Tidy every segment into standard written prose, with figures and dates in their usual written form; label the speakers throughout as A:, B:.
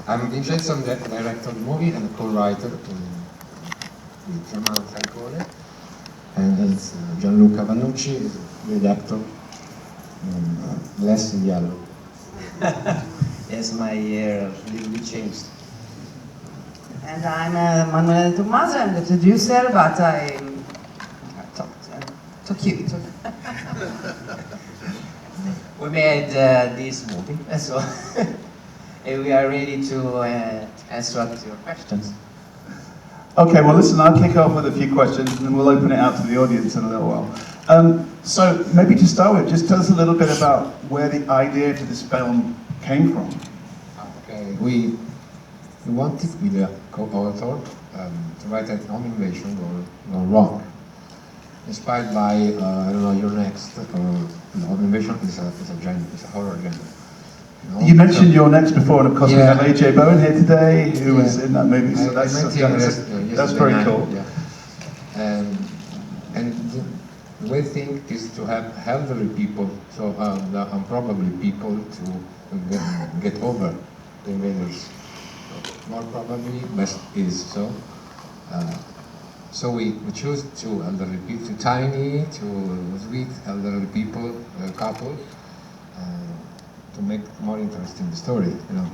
A: I'm Vincenzo, I'm the director of the movie and a co-writer with Germano Falcone. And it's Gianluca Vannucci, is the actor, less in yellow.
B: Yes, my hair a little bit changed.
C: And I'm Manuel Tommaso, I'm the producer, but I'm too cute.
B: We made this movie, so and we are ready to answer your questions.
D: Okay, well listen, I'll kick off with a few questions and then we'll open it out to the audience in a little while. So maybe to start with, just tell us a little bit about where the idea to this film came from.
A: Okay, we wanted with the co-author to write a home invasion gone wrong. Inspired by, I don't know, Your Next, home invasion is a horror genre.
D: You mentioned Your Next before, and of course
A: yeah.
D: we have AJ Bowen here today, who was in that movie, so that's very cool.
A: Yeah. And the way I think is to have elderly people, so probably people to get over the invaders. More probably, best is so. So we choose two elderly people, two tiny, two sweet elderly people, couple, to make more interesting the story, you know.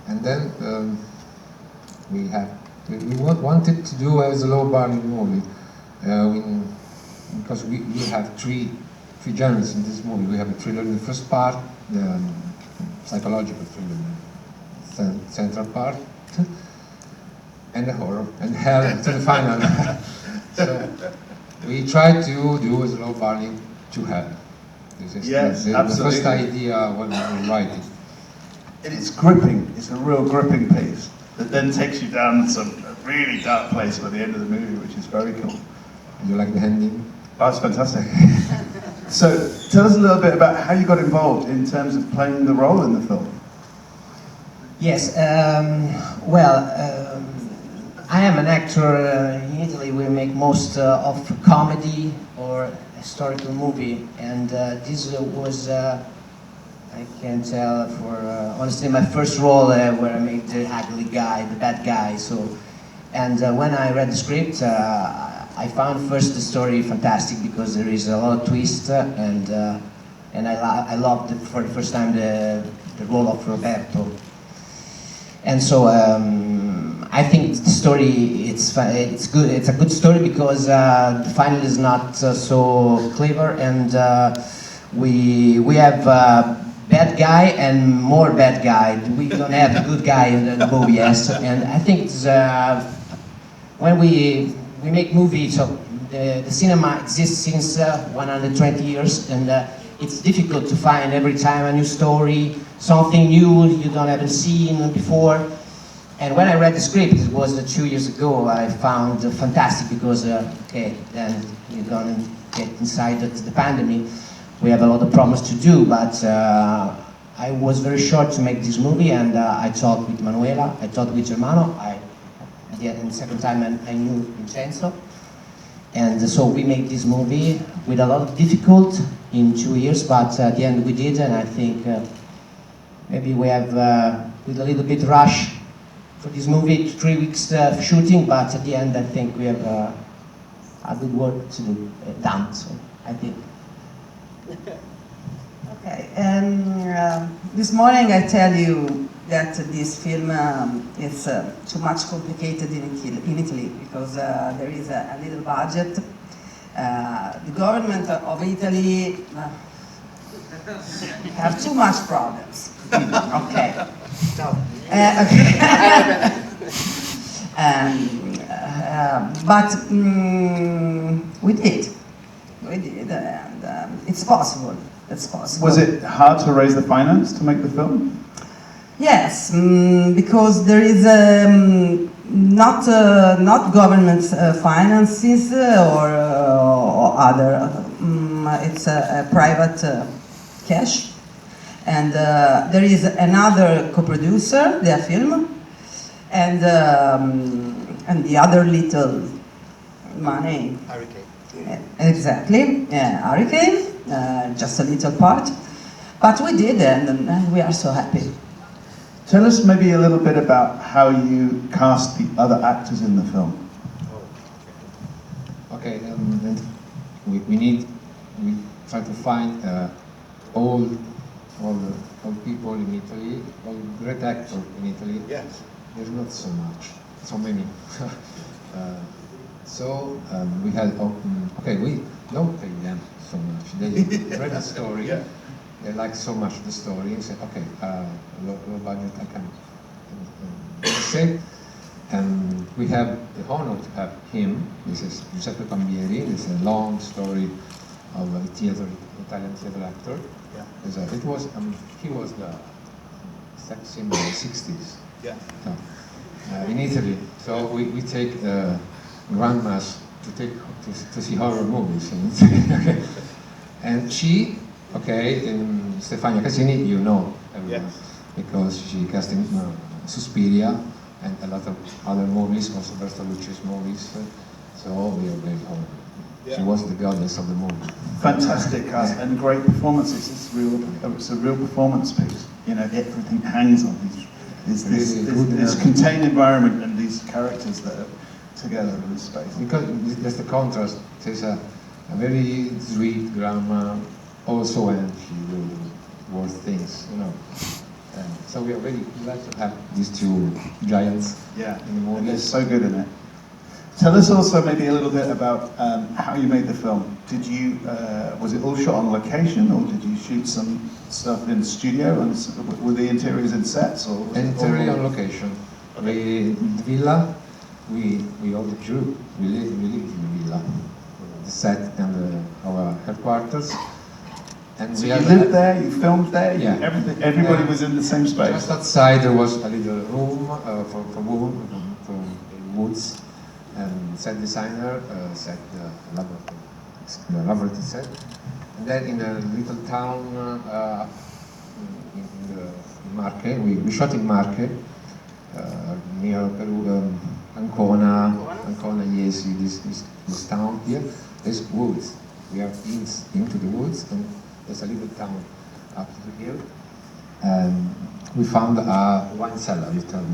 A: And then we wanted to do as a low-budget movie, because we have three genres in this movie. We have a thriller in the first part, the psychological thriller in the central part, and the horror, and hell to the final. So we tried to do as low budget to hell. This is the first idea when we write it.
D: And it's gripping, it's a real gripping piece that then takes you down some really dark place by the end of the movie, which is very cool.
A: You like the ending?
D: Oh, that's fantastic. So tell us a little bit about how you got involved in terms of playing the role in the film.
B: Yes, I am an actor. In Italy we make most of comedy or historical movie, and this was, I can tell, for honestly my first role where I made the ugly guy, the bad guy. So, and when I read the script, I found first the story fantastic because there is a lot of twist, and I loved for the first time the role of Roberto. And so I think the story it's good. It's a good story because the final is not so clever, and we have bad guy and more bad guy. We don't have a good guy in the movie, yes. And I think it's, when we make movies, so the cinema exists since 120 years, and it's difficult to find every time a new story, something new you don't haven't seen before. And when I read the script, it was 2 years ago, I found fantastic because, okay, then you're gonna get inside the pandemic. We have a lot of promise to do, but I was very short to make this movie, and I talked with Manuela, I talked with Germano, and the second time I knew Vincenzo. And so we made this movie with a lot of difficulty in 2 years, but at the end we did, and I think maybe we have, with a little bit rush for this movie, 3 weeks shooting, but at the end I think we have a good work to do, done, so I think.
C: Okay, and this morning I tell you that this film is too much complicated in Italy because there is a little budget. The government of Italy have too much problems. Okay. So, but we did, and it's possible. It's possible.
D: Was it hard to raise the finance to make the film?
C: Yes, because there is not government finances or other. It's a private cash, and there is another co-producer, their film, and the other little money.
A: Hurricane.
C: Exactly, Hurricane, just a little part, but we did, and we are so happy.
D: Tell us maybe a little bit about how you cast the other actors in the film.
A: Okay, and we try to find all people in Italy, all great actors in Italy.
D: Yes.
A: There's not so many. We had, okay, we don't pay them so much. They read the story,
D: Yeah.
A: they like so much the story, and said, okay, low budget, I can say. And we have the honor to have him. This is Giuseppe Pambieri. It's a long story of a Italian theater actor.
D: Yeah.
A: He was the sex symbol in the 60s.
D: Yeah.
A: In Italy. So we take grandmas to see horror movies in Italy. And she, Stefania Casini, you know everyone,
D: Yes.
A: because she cast in Suspiria and a lot of other movies, also Bertolucci's movies. So we are very honored.
D: Yeah.
A: She was the goddess of the movie.
D: Fantastic cast and great performances. It's a real performance piece. You know, everything hangs on this contained environment and these characters that are together in this space.
A: Because there's the contrast. There's a very sweet grandma, also when she do worse things, you know. So we are very glad to have these two giants in the
D: and
A: movie.
D: they're so good in it. Tell us also maybe a little bit about how you made the film. Was it all shot on location, or did you shoot some stuff in studio? And were the interiors in sets, or was it
A: Interior
D: all
A: on location. The villa, we all drew. We lived in the villa, the set and our headquarters. And
D: So
A: we
D: you
A: had
D: lived there, you filmed there,
A: Yeah.
D: everybody was in the same space?
A: Just outside there was a little room for woods, and set designer set the laboratory set. And then in a little town in the market, we shot in market near Peru, Ancona, Iesi, this town here. There's woods. We are into the woods, and there's a little town up to the hill. And we found a wine cellar, you told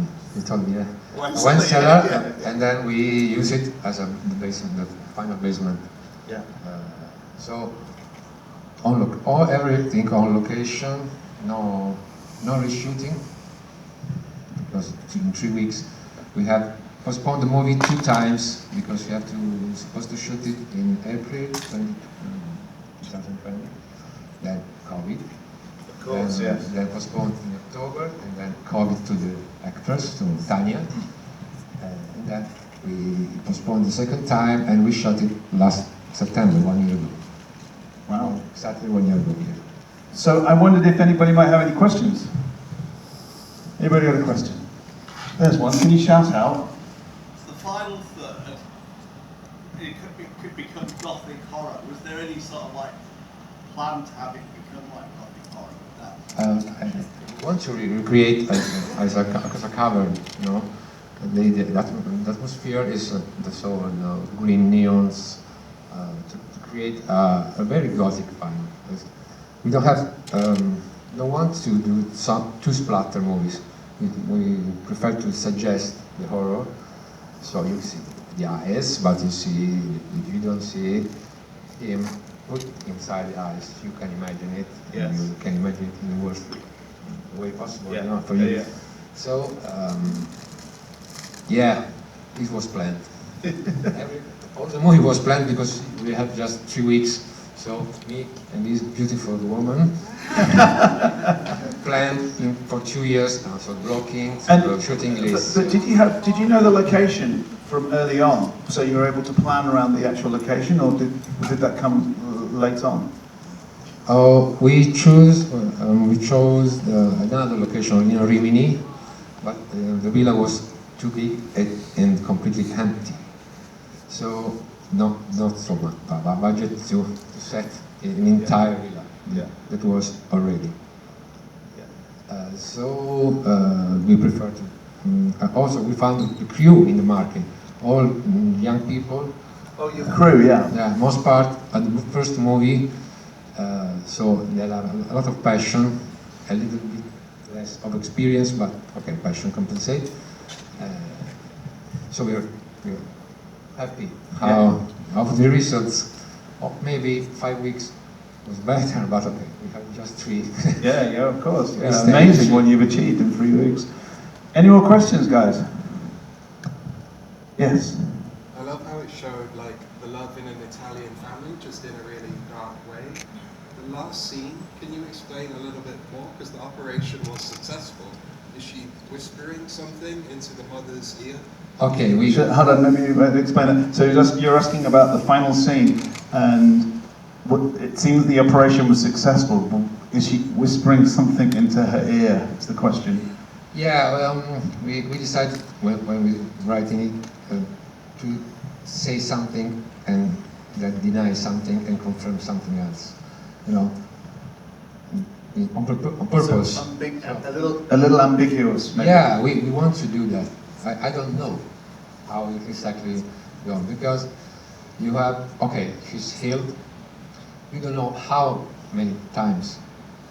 A: me, yeah. A wine cellar,
D: yeah.
A: and then we use it as the basement, the final basement.
D: Yeah.
A: So, everything on location, no reshooting, because in 3 weeks we have postponed the movie 2 times because we have supposed to shoot it in April 2020, then COVID.
D: Of course, yes.
A: Then postponed in October, and then COVID to the actress, to Tanya. And then we postponed the second time, and we shot it last September, 1 year ago.
D: Wow.
A: Exactly 1 year ago, yeah.
D: So I wondered if anybody might have any questions. Anybody got a question? There's one. Can you shout out?
E: The final third, it could become gothic horror. Was there any sort of plan to have it become gothic horror with that?
A: I want to recreate as a cavern, you know. The atmosphere is the green neons to create a very gothic vibe. We don't want to do two splatter movies. We prefer to suggest the horror, so you see the eyes, but you don't see him put inside the eyes. You can imagine it.
D: Yes.
A: You can imagine it in the worst way possible,
D: Yeah.
A: you know, for you.
D: Yeah.
A: So, it was planned. All the movie was planned because we had just 3 weeks. So me and this beautiful woman planned for 2 years now. So blocking, shooting list.
D: But did you know the location from early on, so you were able to plan around the actual location, or did that come late on?
A: We chose another location in Rimini, but the villa was too big and completely empty. So not so much budget to set an entire villa.
D: Yeah.
A: That was already.
D: Yeah.
A: We prefer to. Also, we found the crew in the market, all young people.
D: Oh, your crew, yeah.
A: Yeah, most part at the first movie. So they have a lot of passion, a little bit less of experience, but okay, passion compensate. So we're happy how of the results. Maybe 5 weeks was better, but okay, we have just 3.
D: Yeah, of course. Yeah,
A: It's
D: amazing what you've achieved in 3 weeks. Any more questions, guys? Yes.
F: I love how it showed like the love in an Italian family, just in a really dark way. The last scene, can you explain a little bit more? Because the operation was successful. Is she whispering something into the mother's ear?
A: Okay,
D: Hold on, let me explain it. So you're asking about the final scene, and it seems the operation was successful. Is she whispering something into her ear? It's the question.
A: Yeah, we decided when we were writing it to say something and then deny something and confirm something else. You know, on purpose.
D: So, a little ambiguous, maybe.
A: Yeah, we want to do that. I don't know how it exactly goes, because you have, okay, she's healed. We don't know how many times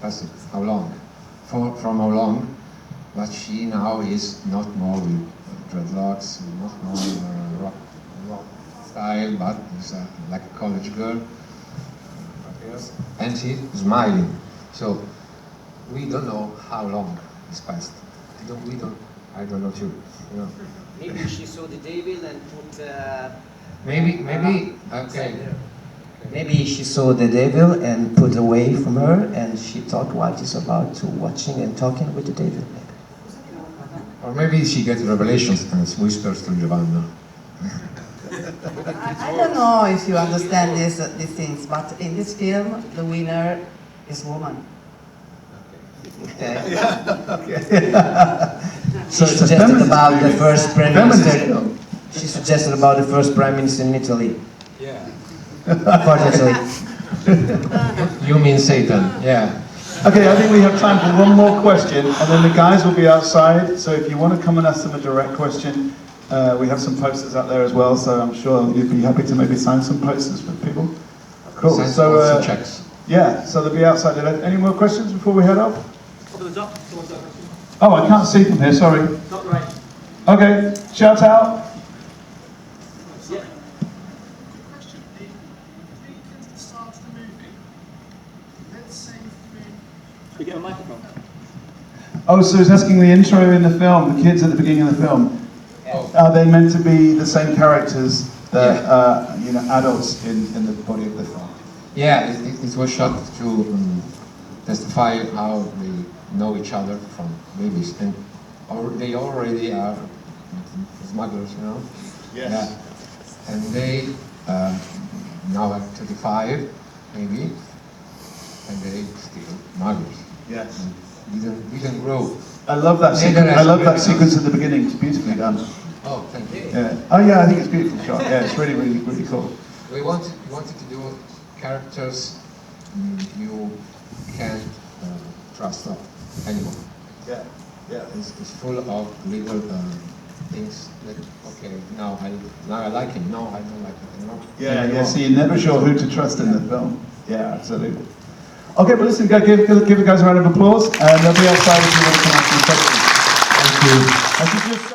A: passed, how long, from how long, but she now is not more with dreadlocks, not more rock style, but is like a college girl, and she's smiling. So we don't know how long it's passed. I don't know too. You know.
B: Maybe she saw the devil and put.
A: Maybe. Okay.
B: Maybe she saw the devil and put away from her, and she thought what is about to watching and talking with the devil.
A: Or maybe she gets revelations and whispers to Giovanna.
C: I don't know if you understand these things, but in this film, the winner is woman.
B: Okay.
D: So
B: She
D: it's a
B: suggested
D: feminist
B: about the
D: movie.
B: first prime
D: Feminist
B: minister.
D: film.
B: She suggested about the first prime minister in Italy.
A: Yeah.
B: Unfortunately.
A: You mean Satan? Yeah.
D: Okay, I think we have time for one more question, and then the guys will be outside. So if you want to come and ask them a direct question, we have some posters out there as well. So I'm sure you'd be happy to maybe sign some posters for people. Cool.
A: Sign
D: So
A: checks.
D: yeah, so they'll be outside. Any more questions before we head off? Oh, I can't see from here. Sorry.
G: Not right.
D: Okay, shout out.
G: Yeah.
E: Question: the 3 kids at the start of the movie, let's say
G: We get a microphone.
D: Oh, so he's asking the intro in the film, the kids at the beginning of the film.
A: Oh.
D: Are they meant to be the same characters that are, adults in the body of the film?
A: Yeah, it was shot to testify how they know each other from babies, and they already are smugglers, you know.
D: Yes.
A: Yeah. And they now are 35, maybe, and they still smugglers.
D: Yes.
A: Didn't grow.
D: I love that sequence. I love that sequence at the beginning. It's beautifully done.
A: Oh, thank you.
D: Yeah. Oh yeah, I think it's beautiful shot. Yeah, it's really, really, really cool.
A: We wanted to do characters you can't trust anymore.
D: Yeah. Yeah.
A: It's full of little things that, okay, now I like him, no, I don't like him anymore.
D: Yeah. So you're never sure who to trust in the film. Yeah, absolutely. Okay, but listen, give the guys a round of applause, and they'll be outside if you want to come ask some questions. Thank you.